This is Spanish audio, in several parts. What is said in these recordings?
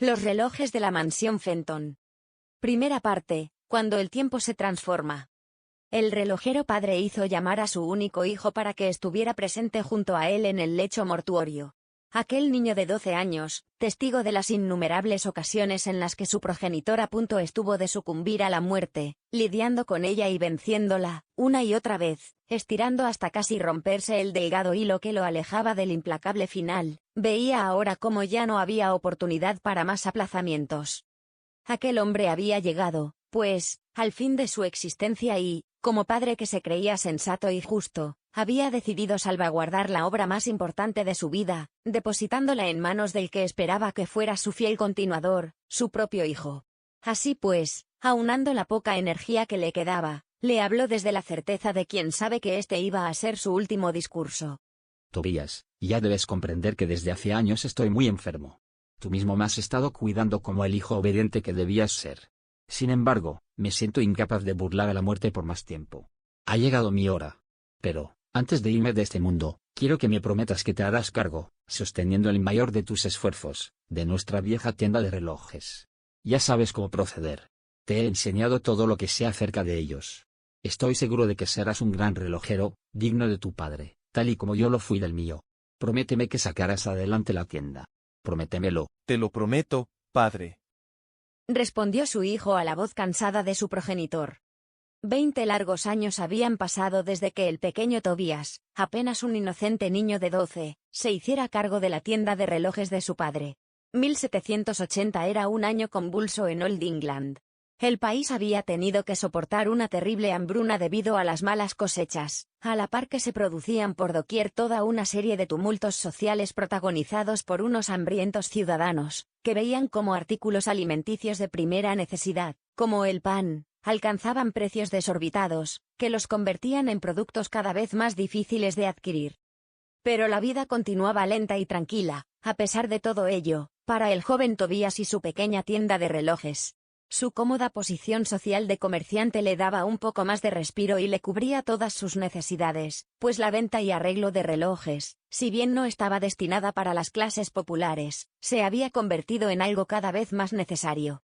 Los relojes de la mansión Fenton. Primera parte, cuando el tiempo se transforma. El relojero padre hizo llamar a su único hijo para que estuviera presente junto a él en el lecho mortuorio. Aquel niño de 12 años, testigo de las innumerables ocasiones en las que su progenitor a punto estuvo de sucumbir a la muerte, lidiando con ella y venciéndola, una y otra vez, estirando hasta casi romperse el delgado hilo que lo alejaba del implacable final, veía ahora cómo ya no había oportunidad para más aplazamientos. Aquel hombre había llegado, pues, al fin de su existencia y, como padre que se creía sensato y justo, había decidido salvaguardar la obra más importante de su vida, depositándola en manos del que esperaba que fuera su fiel continuador, su propio hijo. Así pues, aunando la poca energía que le quedaba, le habló desde la certeza de quien sabe que este iba a ser su último discurso. Tobías, ya debes comprender que desde hace años estoy muy enfermo. Tú mismo me has estado cuidando como el hijo obediente que debías ser. Sin embargo, me siento incapaz de burlar a la muerte por más tiempo. Ha llegado mi hora. Pero, antes de irme de este mundo, quiero que me prometas que te harás cargo, sosteniendo el mayor de tus esfuerzos, de nuestra vieja tienda de relojes. Ya sabes cómo proceder. Te he enseñado todo lo que sé acerca de ellos. Estoy seguro de que serás un gran relojero, digno de tu padre, tal y como yo lo fui del mío. Prométeme que sacarás adelante la tienda. Prométemelo. Te lo prometo, padre. Respondió su hijo a la voz cansada de su progenitor. 20 largos años habían pasado desde que el pequeño Tobías, apenas un inocente niño de 12, se hiciera cargo de la tienda de relojes de su padre. 1780 era un año convulso en Old England. El país había tenido que soportar una terrible hambruna debido a las malas cosechas, a la par que se producían por doquier toda una serie de tumultos sociales protagonizados por unos hambrientos ciudadanos, que veían como artículos alimenticios de primera necesidad, como el pan, alcanzaban precios desorbitados, que los convertían en productos cada vez más difíciles de adquirir. Pero la vida continuaba lenta y tranquila, a pesar de todo ello, para el joven Tobías y su pequeña tienda de relojes. Su cómoda posición social de comerciante le daba un poco más de respiro y le cubría todas sus necesidades, pues la venta y arreglo de relojes, si bien no estaba destinada para las clases populares, se había convertido en algo cada vez más necesario.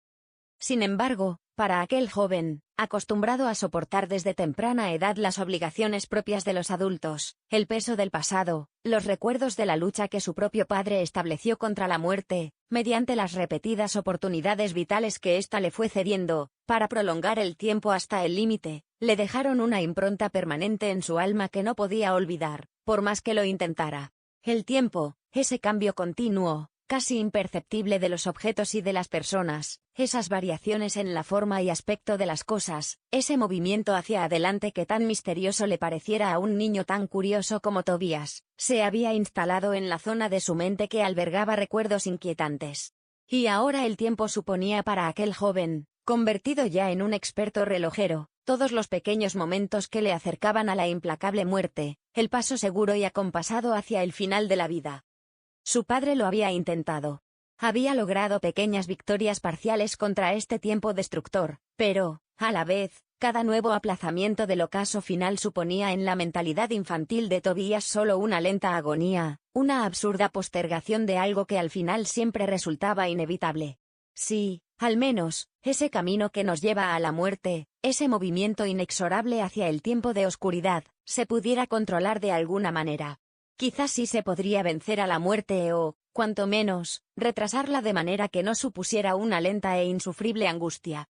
Sin embargo, para aquel joven, acostumbrado a soportar desde temprana edad las obligaciones propias de los adultos, el peso del pasado, los recuerdos de la lucha que su propio padre estableció contra la muerte, mediante las repetidas oportunidades vitales que ésta le fue cediendo, para prolongar el tiempo hasta el límite, le dejaron una impronta permanente en su alma que no podía olvidar, por más que lo intentara. El tiempo, ese cambio continuo, casi imperceptible de los objetos y de las personas, esas variaciones en la forma y aspecto de las cosas, ese movimiento hacia adelante que tan misterioso le pareciera a un niño tan curioso como Tobías, se había instalado en la zona de su mente que albergaba recuerdos inquietantes. Y ahora el tiempo suponía para aquel joven, convertido ya en un experto relojero, todos los pequeños momentos que le acercaban a la implacable muerte, el paso seguro y acompasado hacia el final de la vida. Su padre lo había intentado. Había logrado pequeñas victorias parciales contra este tiempo destructor, pero, a la vez, cada nuevo aplazamiento del ocaso final suponía en la mentalidad infantil de Tobías solo una lenta agonía, una absurda postergación de algo que al final siempre resultaba inevitable. Sí, al menos, ese camino que nos lleva a la muerte, ese movimiento inexorable hacia el tiempo de oscuridad, se pudiera controlar de alguna manera. Quizás sí se podría vencer a la muerte o, cuanto menos, retrasarla de manera que no supusiera una lenta e insufrible angustia.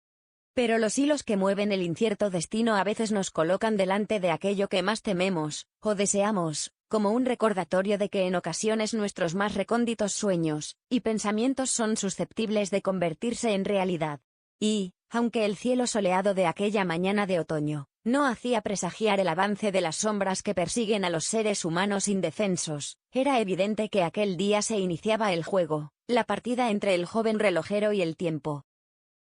Pero los hilos que mueven el incierto destino a veces nos colocan delante de aquello que más tememos, o deseamos, como un recordatorio de que en ocasiones nuestros más recónditos sueños y pensamientos son susceptibles de convertirse en realidad. Y, aunque el cielo soleado de aquella mañana de otoño no hacía presagiar el avance de las sombras que persiguen a los seres humanos indefensos, era evidente que aquel día se iniciaba el juego, la partida entre el joven relojero y el tiempo.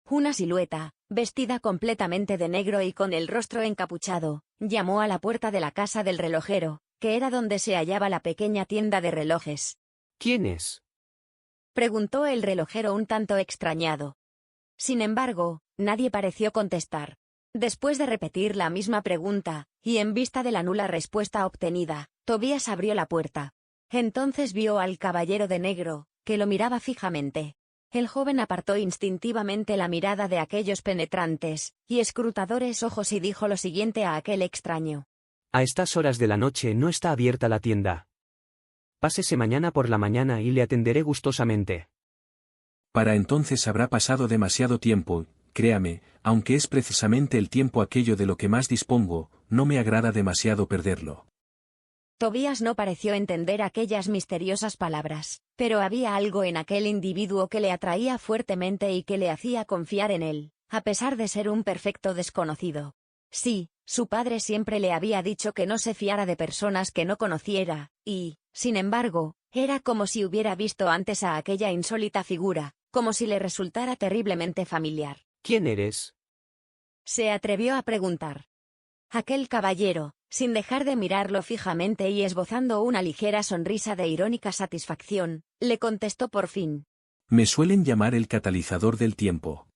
Una silueta, vestida completamente de negro y con el rostro encapuchado, llamó a la puerta de la casa del relojero, que era donde se hallaba la pequeña tienda de relojes. ¿Quién es? Preguntó el relojero un tanto extrañado. Sin embargo, nadie pareció contestar. Después de repetir la misma pregunta, y en vista de la nula respuesta obtenida, Tobías abrió la puerta. Entonces vio al caballero de negro, que lo miraba fijamente. El joven apartó instintivamente la mirada de aquellos penetrantes y escrutadores ojos y dijo lo siguiente a aquel extraño. A estas horas de la noche no está abierta la tienda. Pásese mañana por la mañana y le atenderé gustosamente. Para entonces habrá pasado demasiado tiempo, créame, aunque es precisamente el tiempo aquello de lo que más dispongo, no me agrada demasiado perderlo. Tobías no pareció entender aquellas misteriosas palabras, pero había algo en aquel individuo que le atraía fuertemente y que le hacía confiar en él, a pesar de ser un perfecto desconocido. Sí, su padre siempre le había dicho que no se fiara de personas que no conociera, y, sin embargo, era como si hubiera visto antes a aquella insólita figura, como si le resultara terriblemente familiar. ¿Quién eres? Se atrevió a preguntar. Aquel caballero, sin dejar de mirarlo fijamente y esbozando una ligera sonrisa de irónica satisfacción, le contestó por fin. Me suelen llamar el catalizador del tiempo.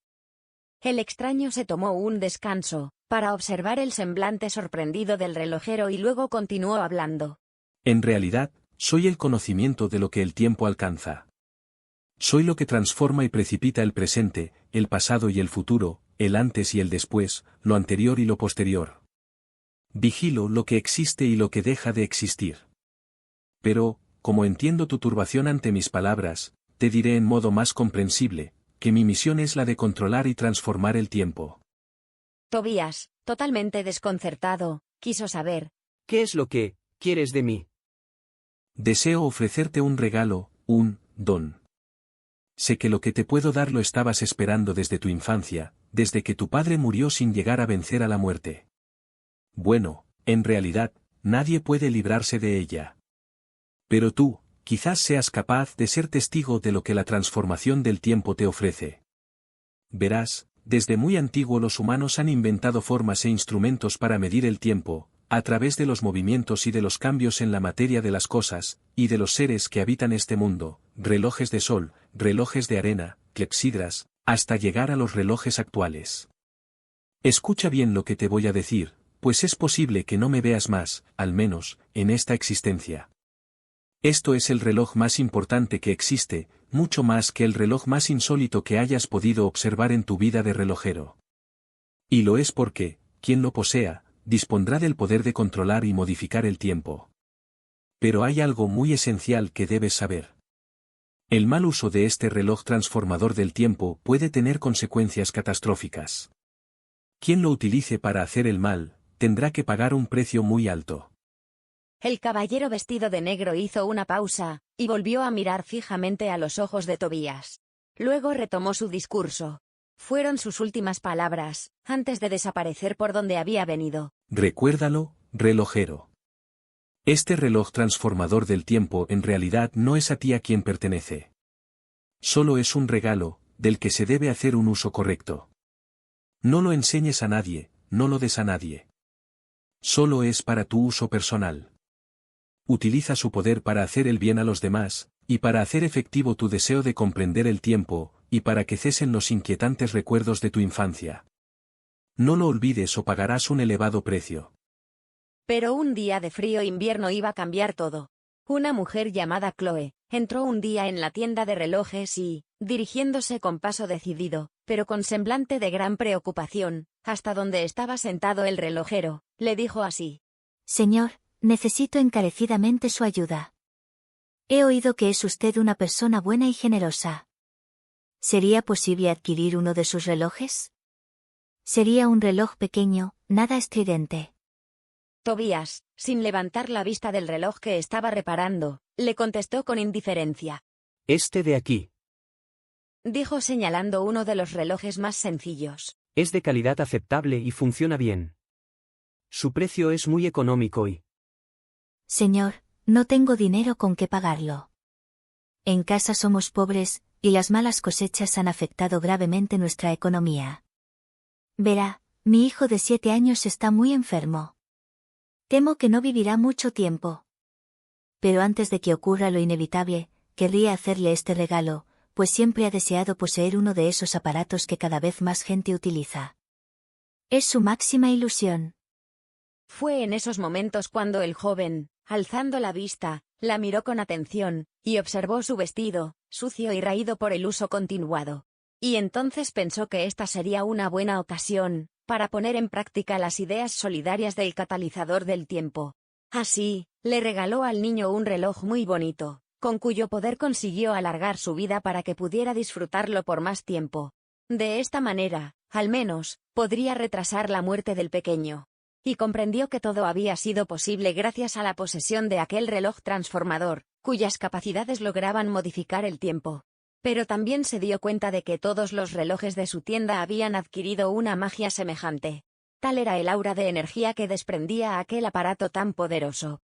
El extraño se tomó un descanso, para observar el semblante sorprendido del relojero y luego continuó hablando. En realidad, soy el conocimiento de lo que el tiempo alcanza. Soy lo que transforma y precipita el presente, el pasado y el futuro, el antes y el después, lo anterior y lo posterior. Vigilo lo que existe y lo que deja de existir. Pero, como entiendo tu turbación ante mis palabras, te diré en modo más comprensible, que mi misión es la de controlar y transformar el tiempo. Tobías, totalmente desconcertado, quiso saber. ¿Qué es lo que quieres de mí? Deseo ofrecerte un regalo, un don. Sé que lo que te puedo dar lo estabas esperando desde tu infancia, desde que tu padre murió sin llegar a vencer a la muerte. Bueno, en realidad, nadie puede librarse de ella. Pero tú, quizás seas capaz de ser testigo de lo que la transformación del tiempo te ofrece. Verás, desde muy antiguo los humanos han inventado formas e instrumentos para medir el tiempo, a través de los movimientos y de los cambios en la materia de las cosas, y de los seres que habitan este mundo, relojes de sol, relojes de arena, clepsidras, hasta llegar a los relojes actuales. Escucha bien lo que te voy a decir, pues es posible que no me veas más, al menos, en esta existencia. Esto es el reloj más importante que existe, mucho más que el reloj más insólito que hayas podido observar en tu vida de relojero. Y lo es porque, quien lo posea, dispondrá del poder de controlar y modificar el tiempo. Pero hay algo muy esencial que debes saber. El mal uso de este reloj transformador del tiempo puede tener consecuencias catastróficas. Quien lo utilice para hacer el mal, tendrá que pagar un precio muy alto. El caballero vestido de negro hizo una pausa, y volvió a mirar fijamente a los ojos de Tobías. Luego retomó su discurso. Fueron sus últimas palabras, antes de desaparecer por donde había venido. Recuérdalo, relojero. Este reloj transformador del tiempo en realidad no es a ti a quien pertenece. Solo es un regalo, del que se debe hacer un uso correcto. No lo enseñes a nadie, no lo des a nadie. Solo es para tu uso personal. Utiliza su poder para hacer el bien a los demás, y para hacer efectivo tu deseo de comprender el tiempo, y para que cesen los inquietantes recuerdos de tu infancia. No lo olvides o pagarás un elevado precio. Pero un día de frío invierno iba a cambiar todo. Una mujer llamada Chloe, entró un día en la tienda de relojes y, dirigiéndose con paso decidido, pero con semblante de gran preocupación, hasta donde estaba sentado el relojero, le dijo así. Señor, necesito encarecidamente su ayuda. He oído que es usted una persona buena y generosa. ¿Sería posible adquirir uno de sus relojes? Sería un reloj pequeño, nada estridente. Tobías, sin levantar la vista del reloj que estaba reparando, le contestó con indiferencia. Este de aquí. Dijo señalando uno de los relojes más sencillos. Es de calidad aceptable y funciona bien. Su precio es muy económico y... Señor, no tengo dinero con que pagarlo. En casa somos pobres, y las malas cosechas han afectado gravemente nuestra economía. Verá, mi hijo de 7 años está muy enfermo. Temo que no vivirá mucho tiempo. Pero antes de que ocurra lo inevitable, querría hacerle este regalo, pues siempre ha deseado poseer uno de esos aparatos que cada vez más gente utiliza. Es su máxima ilusión. Fue en esos momentos cuando el joven, alzando la vista, la miró con atención, y observó su vestido, sucio y raído por el uso continuado. Y entonces pensó que esta sería una buena ocasión para poner en práctica las ideas solidarias del catalizador del tiempo. Así, le regaló al niño un reloj muy bonito, con cuyo poder consiguió alargar su vida para que pudiera disfrutarlo por más tiempo. De esta manera, al menos, podría retrasar la muerte del pequeño. Y comprendió que todo había sido posible gracias a la posesión de aquel reloj transformador, cuyas capacidades lograban modificar el tiempo. Pero también se dio cuenta de que todos los relojes de su tienda habían adquirido una magia semejante. Tal era el aura de energía que desprendía aquel aparato tan poderoso.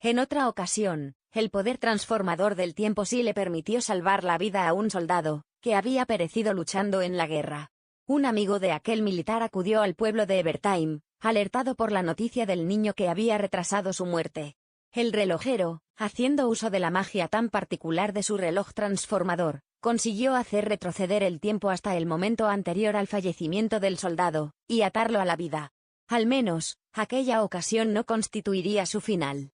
En otra ocasión, el poder transformador del tiempo sí le permitió salvar la vida a un soldado, que había perecido luchando en la guerra. Un amigo de aquel militar acudió al pueblo de Evertime, alertado por la noticia del niño que había retrasado su muerte. El relojero, haciendo uso de la magia tan particular de su reloj transformador, consiguió hacer retroceder el tiempo hasta el momento anterior al fallecimiento del soldado, y atarlo a la vida. Al menos, aquella ocasión no constituiría su final.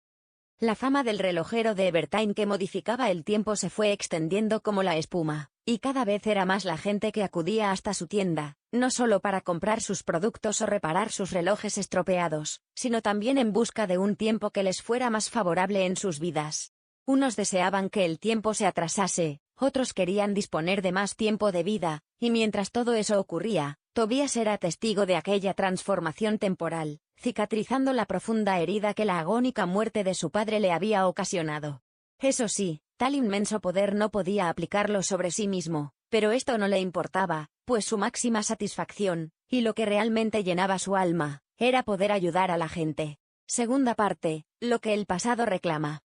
La fama del relojero de Evertime que modificaba el tiempo se fue extendiendo como la espuma, y cada vez era más la gente que acudía hasta su tienda, no solo para comprar sus productos o reparar sus relojes estropeados, sino también en busca de un tiempo que les fuera más favorable en sus vidas. Unos deseaban que el tiempo se atrasase, otros querían disponer de más tiempo de vida, y mientras todo eso ocurría, Tobías era testigo de aquella transformación temporal, cicatrizando la profunda herida que la agónica muerte de su padre le había ocasionado. Eso sí, tal inmenso poder no podía aplicarlo sobre sí mismo, pero esto no le importaba, pues su máxima satisfacción, y lo que realmente llenaba su alma, era poder ayudar a la gente. Segunda parte, lo que el pasado reclama.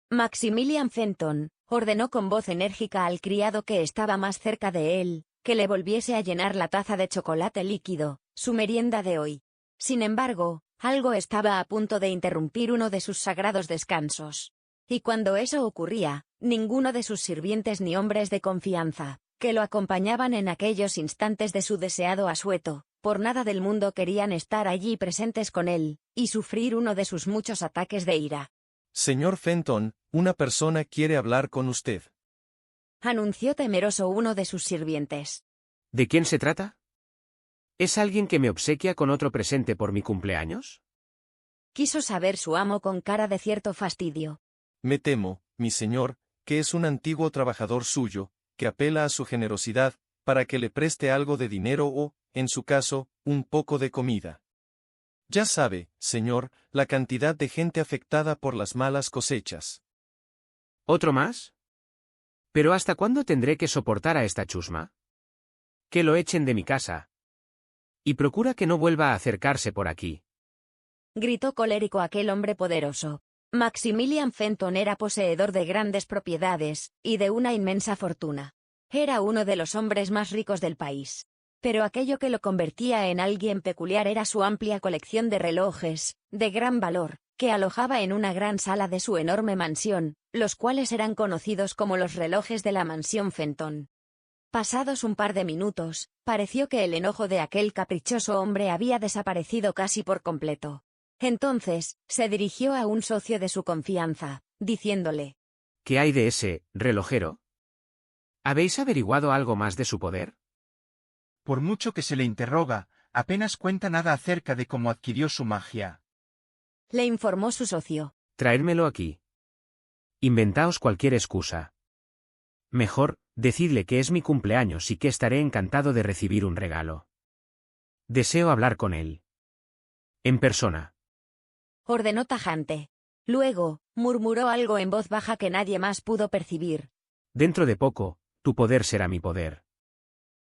Maximilian Fenton ordenó con voz enérgica al criado que estaba más cerca de él, que le volviese a llenar la taza de chocolate líquido, su merienda de hoy. Sin embargo, algo estaba a punto de interrumpir uno de sus sagrados descansos. Y cuando eso ocurría, ninguno de sus sirvientes ni hombres de confianza, que lo acompañaban en aquellos instantes de su deseado asueto, por nada del mundo querían estar allí presentes con él, y sufrir uno de sus muchos ataques de ira. Señor Fenton, una persona quiere hablar con usted. Anunció temeroso uno de sus sirvientes. ¿De quién se trata? ¿Es alguien que me obsequia con otro presente por mi cumpleaños? Quiso saber su amo con cara de cierto fastidio. Me temo, mi señor, que es un antiguo trabajador suyo, que apela a su generosidad, para que le preste algo de dinero o, en su caso, un poco de comida. Ya sabe, señor, la cantidad de gente afectada por las malas cosechas. ¿Otro más? ¿Pero hasta cuándo tendré que soportar a esta chusma? Que lo echen de mi casa. Y procura que no vuelva a acercarse por aquí. Gritó colérico aquel hombre poderoso. Maximilian Fenton era poseedor de grandes propiedades, y de una inmensa fortuna. Era uno de los hombres más ricos del país. Pero aquello que lo convertía en alguien peculiar era su amplia colección de relojes, de gran valor, que alojaba en una gran sala de su enorme mansión, los cuales eran conocidos como los relojes de la mansión Fenton. Pasados un par de minutos, pareció que el enojo de aquel caprichoso hombre había desaparecido casi por completo. Entonces, se dirigió a un socio de su confianza, diciéndole: ¿Qué hay de ese relojero? ¿Habéis averiguado algo más de su poder? Por mucho que se le interroga, apenas cuenta nada acerca de cómo adquirió su magia. Le informó su socio. Traérmelo aquí. Inventaos cualquier excusa. Mejor, decidle que es mi cumpleaños y que estaré encantado de recibir un regalo. Deseo hablar con él. En persona. Ordenó tajante. Luego, murmuró algo en voz baja que nadie más pudo percibir. Dentro de poco, tu poder será mi poder.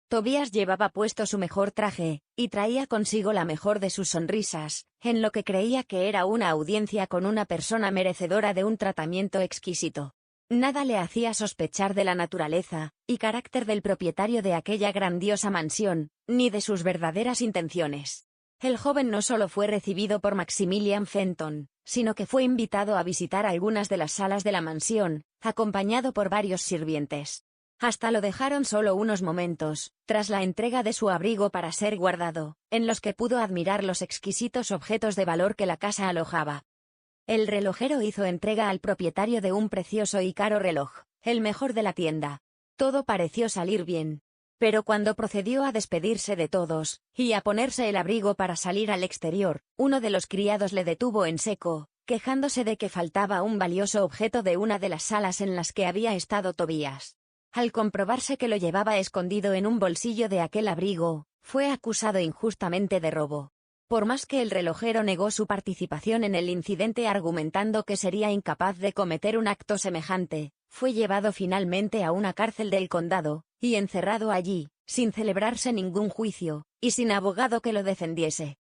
Tobías llevaba puesto su mejor traje, y traía consigo la mejor de sus sonrisas, en lo que creía que era una audiencia con una persona merecedora de un tratamiento exquisito. Nada le hacía sospechar de la naturaleza y carácter del propietario de aquella grandiosa mansión, ni de sus verdaderas intenciones. El joven no solo fue recibido por Maximilian Fenton, sino que fue invitado a visitar algunas de las salas de la mansión, acompañado por varios sirvientes. Hasta lo dejaron solo unos momentos, tras la entrega de su abrigo para ser guardado, en los que pudo admirar los exquisitos objetos de valor que la casa alojaba. El relojero hizo entrega al propietario de un precioso y caro reloj, el mejor de la tienda. Todo pareció salir bien. Pero cuando procedió a despedirse de todos, y a ponerse el abrigo para salir al exterior, uno de los criados le detuvo en seco, quejándose de que faltaba un valioso objeto de una de las salas en las que había estado Tobías. Al comprobarse que lo llevaba escondido en un bolsillo de aquel abrigo, fue acusado injustamente de robo. Por más que el relojero negó su participación en el incidente argumentando que sería incapaz de cometer un acto semejante, fue llevado finalmente a una cárcel del condado, y encerrado allí, sin celebrarse ningún juicio, y sin abogado que lo defendiese.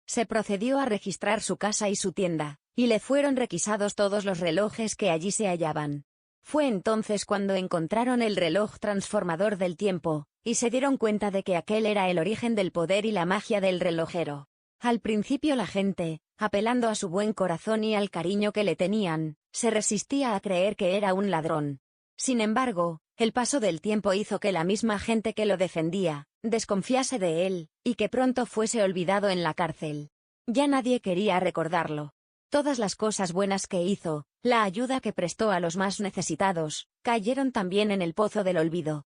Se procedió a registrar su casa y su tienda, y le fueron requisados todos los relojes que allí se hallaban. Fue entonces cuando encontraron el reloj transformador del tiempo, y se dieron cuenta de que aquel era el origen del poder y la magia del relojero. Al principio la gente, apelando a su buen corazón y al cariño que le tenían, se resistía a creer que era un ladrón. Sin embargo, el paso del tiempo hizo que la misma gente que lo defendía, desconfiase de él, y que pronto fuese olvidado en la cárcel. Ya nadie quería recordarlo. Todas las cosas buenas que hizo, la ayuda que prestó a los más necesitados, cayeron también en el pozo del olvido.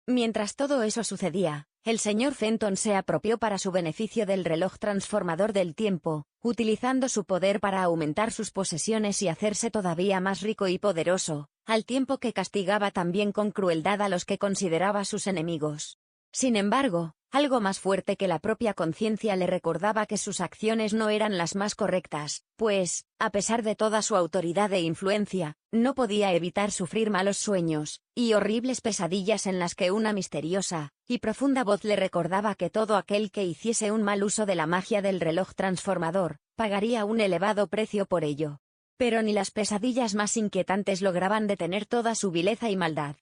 Mientras todo eso sucedía, el señor Fenton se apropió para su beneficio del reloj transformador del tiempo, utilizando su poder para aumentar sus posesiones y hacerse todavía más rico y poderoso, al tiempo que castigaba también con crueldad a los que consideraba sus enemigos. Sin embargo, algo más fuerte que la propia conciencia le recordaba que sus acciones no eran las más correctas, pues, a pesar de toda su autoridad e influencia, no podía evitar sufrir malos sueños, y horribles pesadillas en las que una misteriosa y profunda voz le recordaba que todo aquel que hiciese un mal uso de la magia del reloj transformador, pagaría un elevado precio por ello. Pero ni las pesadillas más inquietantes lograban detener toda su vileza y maldad.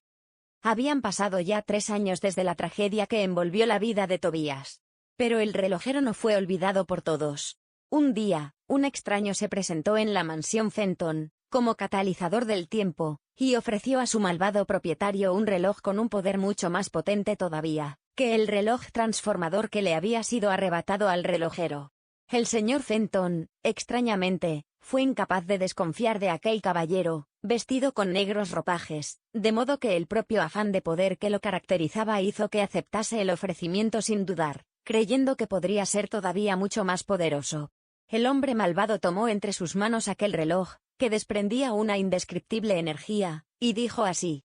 Habían pasado ya 3 años desde la tragedia que envolvió la vida de Tobías. Pero el relojero no fue olvidado por todos. Un día, un extraño se presentó en la mansión Fenton, como catalizador del tiempo, y ofreció a su malvado propietario un reloj con un poder mucho más potente todavía, que el reloj transformador que le había sido arrebatado al relojero. El señor Fenton, extrañamente, fue incapaz de desconfiar de aquel caballero, vestido con negros ropajes, de modo que el propio afán de poder que lo caracterizaba hizo que aceptase el ofrecimiento sin dudar, creyendo que podría ser todavía mucho más poderoso. El hombre malvado tomó entre sus manos aquel reloj, que desprendía una indescriptible energía, y dijo así: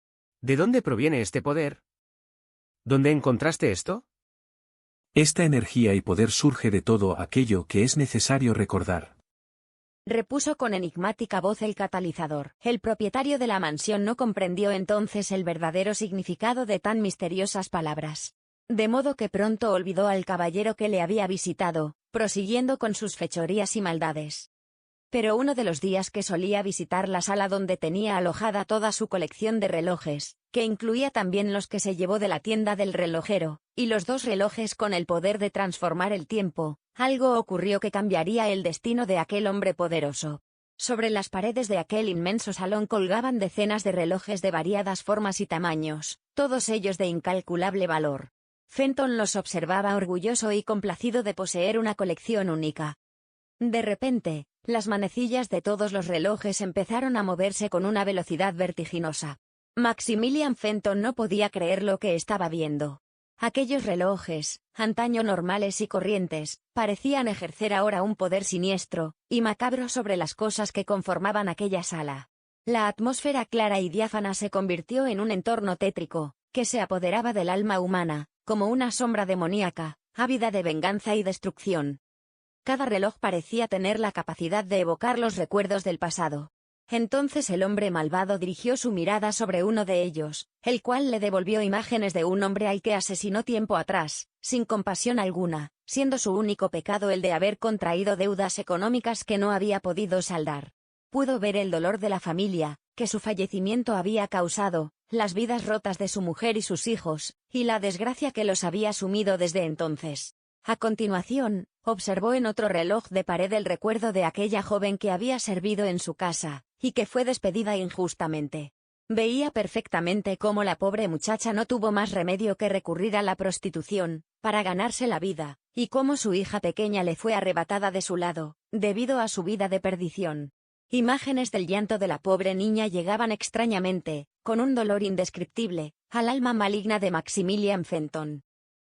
¿De dónde proviene este poder? ¿Dónde encontraste esto? Esta energía y poder surge de todo aquello que es necesario recordar. Repuso con enigmática voz el catalizador. El propietario de la mansión no comprendió entonces el verdadero significado de tan misteriosas palabras. De modo que pronto olvidó al caballero que le había visitado, prosiguiendo con sus fechorías y maldades. Pero uno de los días que solía visitar la sala donde tenía alojada toda su colección de relojes, que incluía también los que se llevó de la tienda del relojero, y los 2 relojes con el poder de transformar el tiempo, algo ocurrió que cambiaría el destino de aquel hombre poderoso. Sobre las paredes de aquel inmenso salón colgaban decenas de relojes de variadas formas y tamaños, todos ellos de incalculable valor. Fenton los observaba orgulloso y complacido de poseer una colección única. De repente, las manecillas de todos los relojes empezaron a moverse con una velocidad vertiginosa. Maximilian Fenton no podía creer lo que estaba viendo. Aquellos relojes, antaño normales y corrientes, parecían ejercer ahora un poder siniestro y macabro sobre las cosas que conformaban aquella sala. La atmósfera clara y diáfana se convirtió en un entorno tétrico, que se apoderaba del alma humana, como una sombra demoníaca, ávida de venganza y destrucción. Cada reloj parecía tener la capacidad de evocar los recuerdos del pasado. Entonces el hombre malvado dirigió su mirada sobre uno de ellos, el cual le devolvió imágenes de un hombre al que asesinó tiempo atrás, sin compasión alguna, siendo su único pecado el de haber contraído deudas económicas que no había podido saldar. Pudo ver el dolor de la familia, que su fallecimiento había causado, las vidas rotas de su mujer y sus hijos, y la desgracia que los había sumido desde entonces. A continuación, observó en otro reloj de pared el recuerdo de aquella joven que había servido en su casa, y que fue despedida injustamente. Veía perfectamente cómo la pobre muchacha no tuvo más remedio que recurrir a la prostitución, para ganarse la vida, y cómo su hija pequeña le fue arrebatada de su lado, debido a su vida de perdición. Imágenes del llanto de la pobre niña llegaban extrañamente, con un dolor indescriptible, al alma maligna de Maximilian Fenton.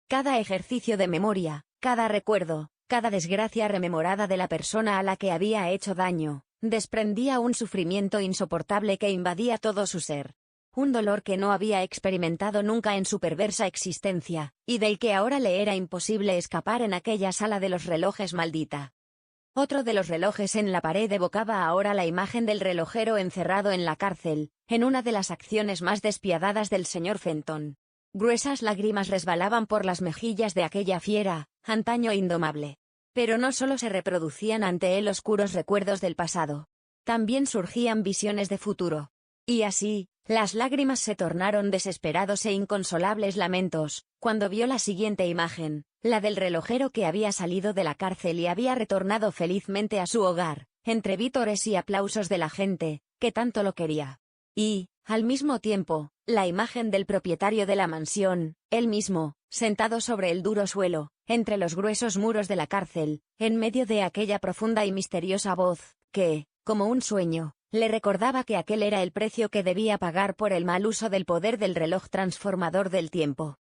Cada ejercicio de memoria, cada recuerdo, cada desgracia rememorada de la persona a la que había hecho daño, desprendía un sufrimiento insoportable que invadía todo su ser. Un dolor que no había experimentado nunca en su perversa existencia, y del que ahora le era imposible escapar en aquella sala de los relojes maldita. Otro de los relojes en la pared evocaba ahora la imagen del relojero encerrado en la cárcel, en una de las acciones más despiadadas del señor Fenton. Gruesas lágrimas resbalaban por las mejillas de aquella fiera, antaño indomable. Pero no solo se reproducían ante él oscuros recuerdos del pasado. También surgían visiones de futuro. Y así, las lágrimas se tornaron desesperados e inconsolables lamentos, cuando vio la siguiente imagen, la del relojero que había salido de la cárcel y había retornado felizmente a su hogar, entre vítores y aplausos de la gente, que tanto lo quería. Y, al mismo tiempo, la imagen del propietario de la mansión, él mismo, sentado sobre el duro suelo, entre los gruesos muros de la cárcel, en medio de aquella profunda y misteriosa voz, que, como un sueño, le recordaba que aquel era el precio que debía pagar por el mal uso del poder del reloj transformador del tiempo.